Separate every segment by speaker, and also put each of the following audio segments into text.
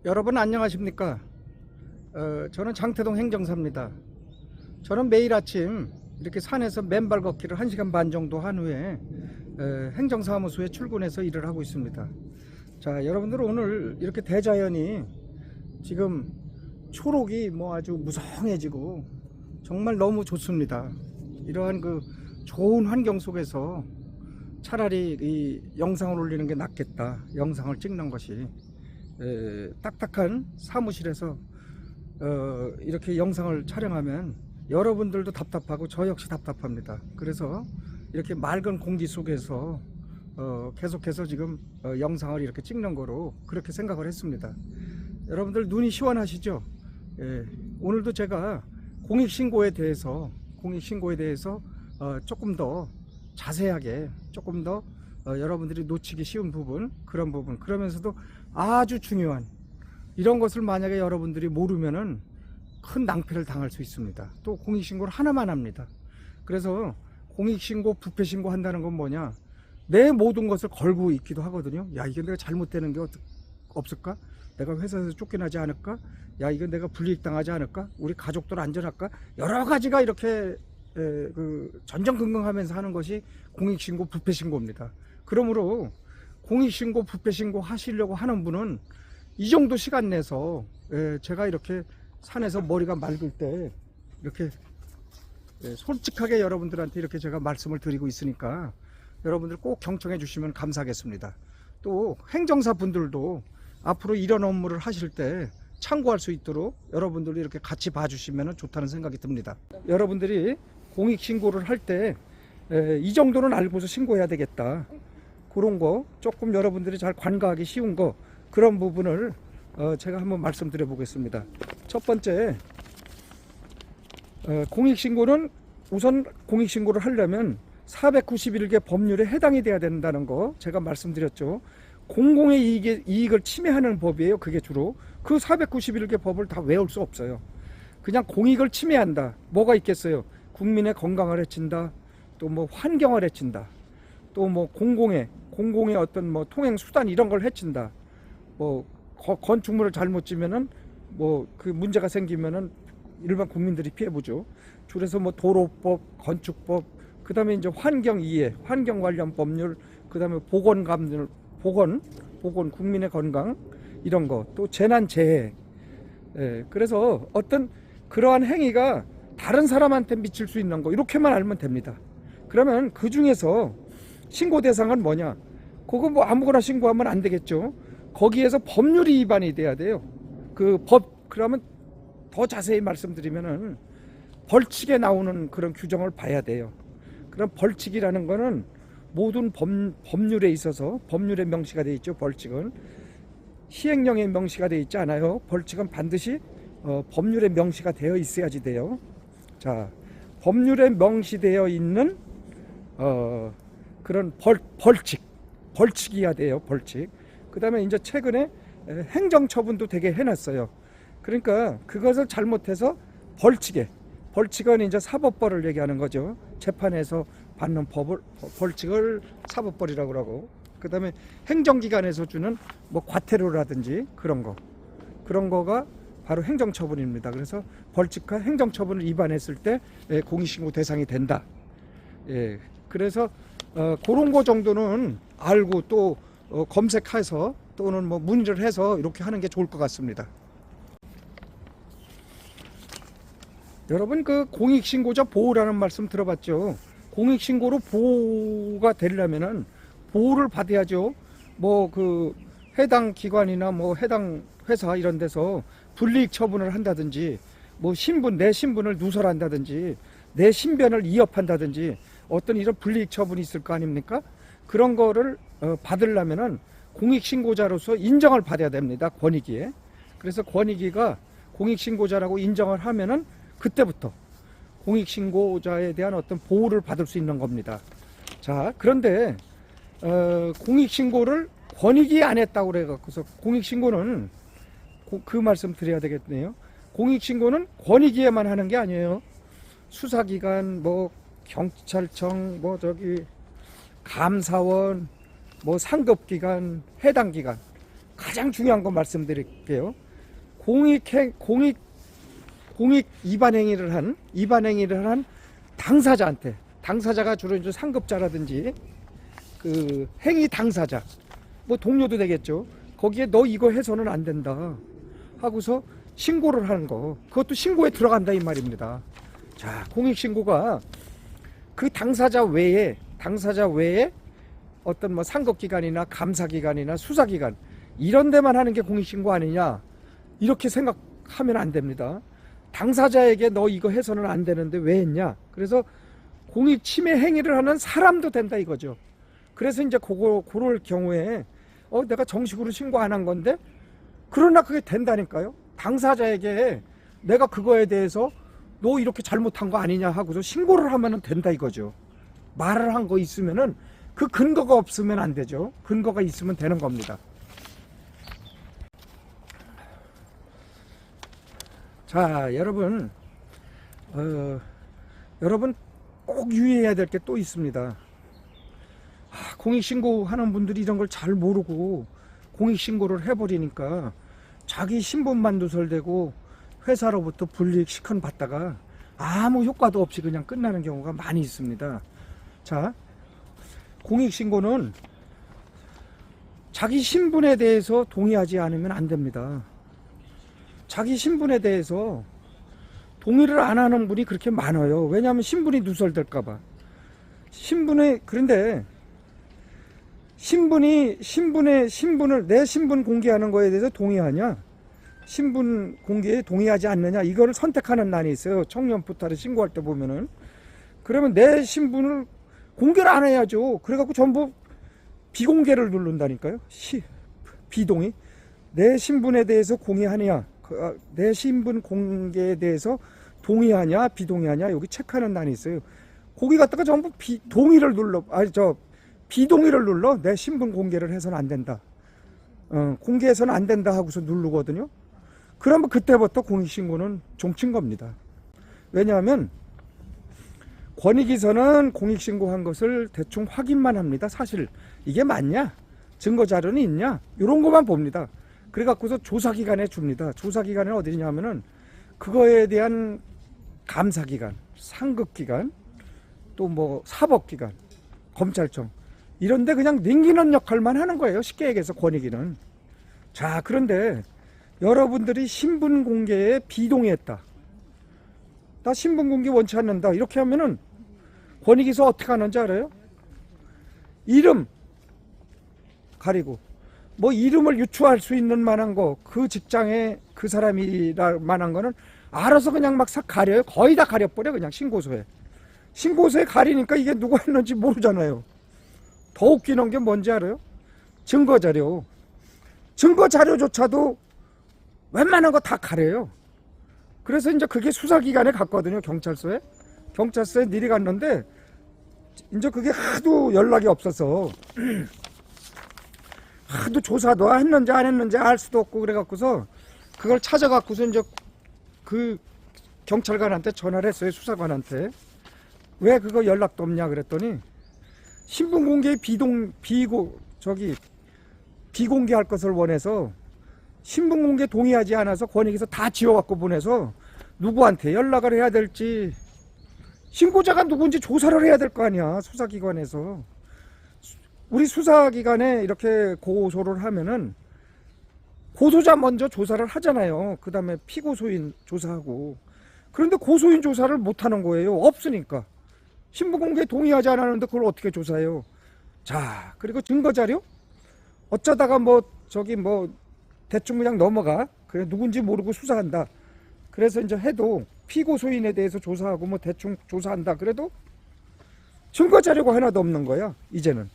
Speaker 1: 여러분 안녕하십니까? 저는 장태동 행정사입니다. 저는 매일 아침 이렇게 산에서 맨발 걷기를 1시간 반 정도 한 후에 행정사무소에 출근해서 일을 하고 있습니다. 자, 여러분들 오늘 이렇게 대자연이 지금 초록이 뭐 아주 무성해지고 정말 너무 좋습니다. 이러한 그 좋은 환경 속에서 차라리 이 영상을 올리는 게 낫겠다. 영상을 찍는 것이. 딱딱한 사무실에서 이렇게 영상을 촬영하면 여러분들도 답답하고 저 역시 답답합니다. 그래서 이렇게 맑은 공기 속에서 계속해서 지금 영상을 이렇게 찍는 거로 그렇게 생각을 했습니다. 여러분들 눈이 시원하시죠? 오늘도 제가 공익신고에 대해서 조금 더 자세하게, 조금 더 여러분들이 놓치기 쉬운 부분, 그런 부분, 그러면서도 아주 중요한 이런 것을 만약에 여러분들이 모르면은 큰 낭패를 당할 수 있습니다. 또 공익신고를 하나만 합니다. 그래서 공익신고, 부패신고 한다는 건 뭐냐, 내 모든 것을 걸고 있기도 하거든요. 야, 이게 내가 잘못되는 게 없을까? 내가 회사에서 쫓겨나지 않을까? 야, 이건 내가 불이익 당하지 않을까? 우리 가족들 안전할까? 여러 가지가 이렇게 전전긍긍하면서 하는 것이 공익신고, 부패신고입니다. 그러므로 공익신고, 부패신고 하시려고 하는 분은 이 정도 시간 내서 제가 이렇게 산에서 머리가 맑을 때 이렇게 솔직하게 여러분들한테 이렇게 제가 말씀을 드리고 있으니까 여러분들 꼭 경청해 주시면 감사하겠습니다. 또 행정사 분들도 앞으로 이런 업무를 하실 때 참고할 수 있도록 여러분들이 이렇게 같이 봐주시면 좋다는 생각이 듭니다. 여러분들이 공익신고를 할 때 이 정도는 알고서 신고해야 되겠다, 그런 거 조금 여러분들이 잘 관가하기 쉬운 거, 그런 부분을 제가 한번 말씀드려 보겠습니다. 첫 번째, 공익신고는 우선 공익신고를 하려면 491개 법률에 해당이 돼야 된다는 거 제가 말씀드렸죠. 공공의 이익을 침해하는 법이에요. 그게 주로 그 491개 법을 다 외울 수 없어요. 그냥 공익을 침해한다, 뭐가 있겠어요? 국민의 건강을 해친다, 또 뭐 환경을 해친다, 또 뭐 공공의 어떤 뭐 통행 수단 이런 걸 해친다, 뭐 건축물을 잘못 지면은 뭐 그 문제가 생기면은 일반 국민들이 피해 보죠. 그래서 뭐 도로법, 건축법, 그다음에 이제 환경 이해, 환경 관련 법률, 그다음에 보건 국민의 건강 이런 거, 또 재난 재해. 그래서 어떤 그러한 행위가 다른 사람한테 미칠 수 있는 거, 이렇게만 알면 됩니다. 그러면 그 중에서 신고 대상은 뭐냐? 그거 뭐 아무거나 신고하면 안 되겠죠. 거기에서 법률이 위반이 돼야 돼요. 그러면 더 자세히 말씀드리면은 벌칙에 나오는 그런 규정을 봐야 돼요. 그럼 벌칙이라는 거는 모든 법률에 있어서 법률에 명시가 되어 있죠. 벌칙은 시행령에 명시가 되어 있지 않아요. 벌칙은 반드시 법률에 명시가 되어 있어야지 돼요. 자, 법률에 명시되어 있는 그런 벌칙이어야 돼요. 벌칙. 그 다음에 이제 최근에 행정처분도 되게 해놨어요. 그러니까 그것을 잘못해서 벌칙은 이제 사법벌을 얘기하는 거죠. 재판에서 받는 벌칙을 사법벌이라고 하고, 그 다음에 행정기관에서 주는 뭐 과태료라든지 그런 거가 바로 행정처분입니다. 그래서 벌칙과 행정처분을 위반했을 때 공익신고 대상이 된다. 그래서 그런 거 정도는 알고 또 검색해서 또는 뭐 문의를 해서 이렇게 하는 게 좋을 것 같습니다. 여러분, 그 공익신고자 보호라는 말씀 들어봤죠? 공익신고로 보호가 되려면은 보호를 받아야죠. 뭐 그 해당 기관이나 뭐 해당 회사 이런 데서 불이익 처분을 한다든지, 뭐 내 신분을 누설한다든지, 내 신변을 위협한다든지, 어떤 이런 불이익 처분이 있을 거 아닙니까? 그런 거를 받으려면은 공익신고자로서 인정을 받아야 됩니다. 권익위에. 그래서 권익위가 공익신고자라고 인정을 하면은 그때부터 공익신고자에 대한 어떤 보호를 받을 수 있는 겁니다. 자, 그런데 공익신고를 권익위 안 했다고 그래갖고서 공익신고는 그 말씀 드려야 되겠네요. 공익신고는 권익위에만 하는 게 아니에요. 수사기관, 뭐 경찰청, 뭐 저기 감사원, 뭐 상급기관, 해당 기관, 가장 중요한 거 말씀드릴게요. 공익 위반 행위를 한 당사자한테, 당사자가 주로 이제 상급자라든지 그 행위 당사자, 뭐 동료도 되겠죠. 거기에 너 이거 해서는 안 된다 하고서 신고를 하는 거, 그것도 신고에 들어간다 이 말입니다. 자, 공익신고가 그 당사자 외에 어떤 뭐 상급기관이나 감사기관이나 수사기관 이런 데만 하는 게 공익신고 아니냐, 이렇게 생각하면 안 됩니다. 당사자에게 너 이거 해서는 안 되는데 왜 했냐, 그래서 공익 침해 행위를 하는 사람도 된다 이거죠. 그래서 이제 그럴 경우에 내가 정식으로 신고 안 한 건데, 그러나 그게 된다니까요. 당사자에게 내가 그거에 대해서 너 이렇게 잘못한 거 아니냐 하고서 신고를 하면 된다 이거죠. 말을 한 거 있으면은 그 근거가 없으면 안 되죠. 근거가 있으면 되는 겁니다. 자, 여러분 꼭 유의해야 될 게 또 있습니다. 공익신고 하는 분들이 이런 걸 잘 모르고 공익신고를 해버리니까 자기 신분만 누설되고 회사로부터 불이익 시큰 받다가 아무 효과도 없이 그냥 끝나는 경우가 많이 있습니다. 자, 공익신고는 자기 신분에 대해서 동의하지 않으면 안 됩니다. 자기 신분에 대해서 동의를 안 하는 분이 그렇게 많아요. 왜냐하면 신분이 누설될까봐. 그런데 신분을 내 신분 공개하는 거에 대해서 동의하냐, 신분 공개에 동의하지 않느냐, 이거를 선택하는 난이 있어요. 청년 포탈에 신고할 때 보면은. 그러면 내 신분을 공개를 안 해야죠. 그래갖고 전부 비공개를 누른다니까요. 비동의. 내 신분에 대해서 공개하느냐, 내 신분 공개에 대해서 동의하냐 비동의하냐, 여기 체크하는 난이 있어요. 거기 갖다가 전부 비동의를 눌러, 비동의를 눌러. 내 신분 공개를 해서는 안 된다, 공개해서는 안 된다 하고서 누르거든요. 그러면 그때부터 공익신고는 종친 겁니다. 왜냐하면 권익위서는 공익신고한 것을 대충 확인만 합니다. 사실 이게 맞냐, 증거자료는 있냐, 이런 것만 봅니다. 그래갖고서 조사기관에 줍니다. 조사기관은 어디냐면은 그거에 대한 감사기관, 상급기관, 또 뭐 사법기관, 검찰청, 이런데 그냥 넘기는 역할만 하는 거예요. 쉽게 얘기해서 권익위는. 자, 그런데 여러분들이 신분 공개에 비동의했다, 나 신분 공개 원치 않는다, 이렇게 하면은 권익위서 어떻게 하는지 알아요? 이름 가리고, 뭐 이름을 유추할 수 있는 만한 거, 그 직장에 그 사람이라 만한 거는 알아서 그냥 막 싹 가려요. 거의 다 가려버려 그냥 신고서에 가리니까 이게 누가 했는지 모르잖아요. 더 웃기는 게 뭔지 알아요? 증거자료조차도 웬만한 거 다 가려요. 그래서 이제 그게 수사기관에 갔거든요. 경찰서에 미리 갔는데 이제 그게 하도 연락이 없어서 하도 조사도 했는지 안 했는지 알 수도 없고, 그래갖고서 그걸 찾아갖고서 이제 그 경찰관한테 전화를 했어요. 수사관한테. 왜 그거 연락도 없냐 그랬더니 신분 공개에 비공개할 것을 원해서 신분 공개 동의하지 않아서 권익위서 다 지워갖고 보내서 누구한테 연락을 해야 될지, 신고자가 누군지 조사를 해야 될 거 아니야. 수사기관에서. 우리 수사기관에 이렇게 고소를 하면은 고소자 먼저 조사를 하잖아요. 그 다음에 피고소인 조사하고. 그런데 고소인 조사를 못하는 거예요. 없으니까. 신분공개 동의하지 않았는데 그걸 어떻게 조사해요? 자, 그리고 증거자료? 어쩌다가 대충 그냥 넘어가. 그래, 누군지 모르고 수사한다. 그래서 이제 해도 피고소인에 대해서 조사하고 뭐 대충 조사한다. 그래도 증거자료가 하나도 없는 거야, 이제는.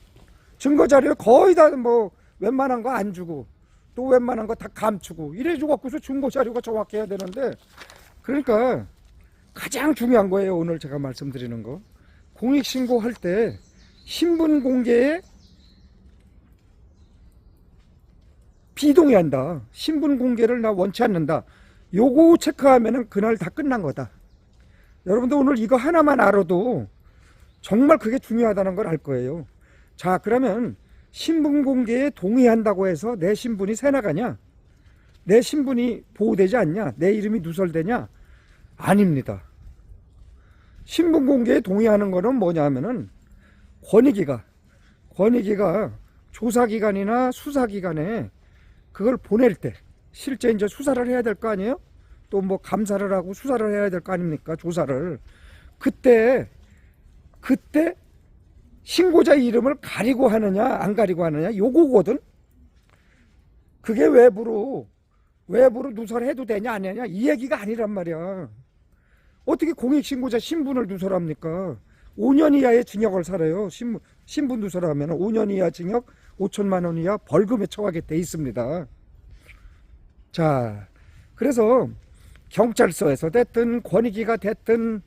Speaker 1: 증거자료 거의 다 뭐 웬만한 거 안 주고 또 웬만한 거 다 감추고 이래주고 갖고서 증거자료가 정확해야 되는데, 그러니까 가장 중요한 거예요. 오늘 제가 말씀드리는 거. 공익신고할 때 신분 공개에 비동의한다, 신분 공개를 나 원치 않는다, 요거 체크하면은 그날 다 끝난 거다. 여러분들 오늘 이거 하나만 알아도 정말 그게 중요하다는 걸 알 거예요. 자, 그러면 신분 공개에 동의한다고 해서 내 신분이 새 나가냐? 내 신분이 보호되지 않냐? 내 이름이 누설되냐? 아닙니다. 신분 공개에 동의하는 거는 뭐냐 하면은 권익위가 조사기관이나 수사기관에 그걸 보낼 때 실제 이제 수사를 해야 될 거 아니에요? 또 뭐 감사를 하고 수사를 해야 될 거 아닙니까? 조사를. 그때 신고자 이름을 가리고 하느냐 안 가리고 하느냐 요거거든. 그게 외부로 누설해도 되냐 안 되냐 이 얘기가 아니란 말이야. 어떻게 공익신고자 신분을 누설합니까? 5년 이하의 징역을 살아요. 신분 누설하면 5년 이하 징역 5천만 원 이하 벌금에 처하게 돼 있습니다. 자, 그래서 경찰서에서 됐든 권익위가 됐든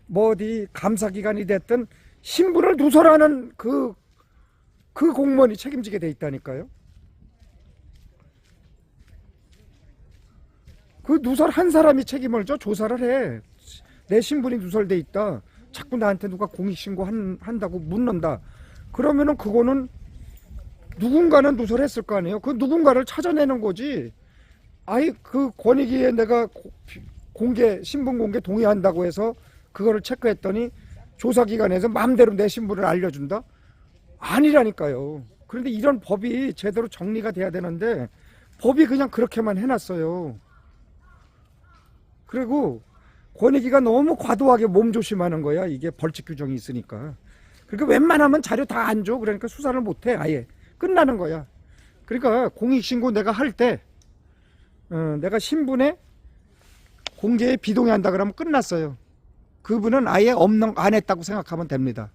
Speaker 1: 뭐 어디 감사기관이 됐든 신분을 누설하는 그 공무원이 책임지게 돼 있다니까요. 그 누설한 사람이 책임을 져. 조사를 해. 내 신분이 누설돼 있다. 자꾸 나한테 누가 공익신고 한다고 묻는다. 그러면은 그거는 누군가는 누설했을 거 아니에요. 그 누군가를 찾아내는 거지. 아이 그 권익위에 내가 신분 공개 동의한다고 해서 그거를 체크했더니 조사기관에서 마음대로 내 신분을 알려준다? 아니라니까요. 그런데 이런 법이 제대로 정리가 돼야 되는데 법이 그냥 그렇게만 해놨어요. 그리고 권익위가 너무 과도하게 몸조심하는 거야. 이게 벌칙 규정이 있으니까. 그러니까 웬만하면 자료 다 안 줘. 그러니까 수사를 못해. 아예 끝나는 거야. 그러니까 공익신고 내가 할 때 내가 신분에 공개에 비동의한다 그러면 끝났어요. 그분은 아예 안 했다고 생각하면 됩니다.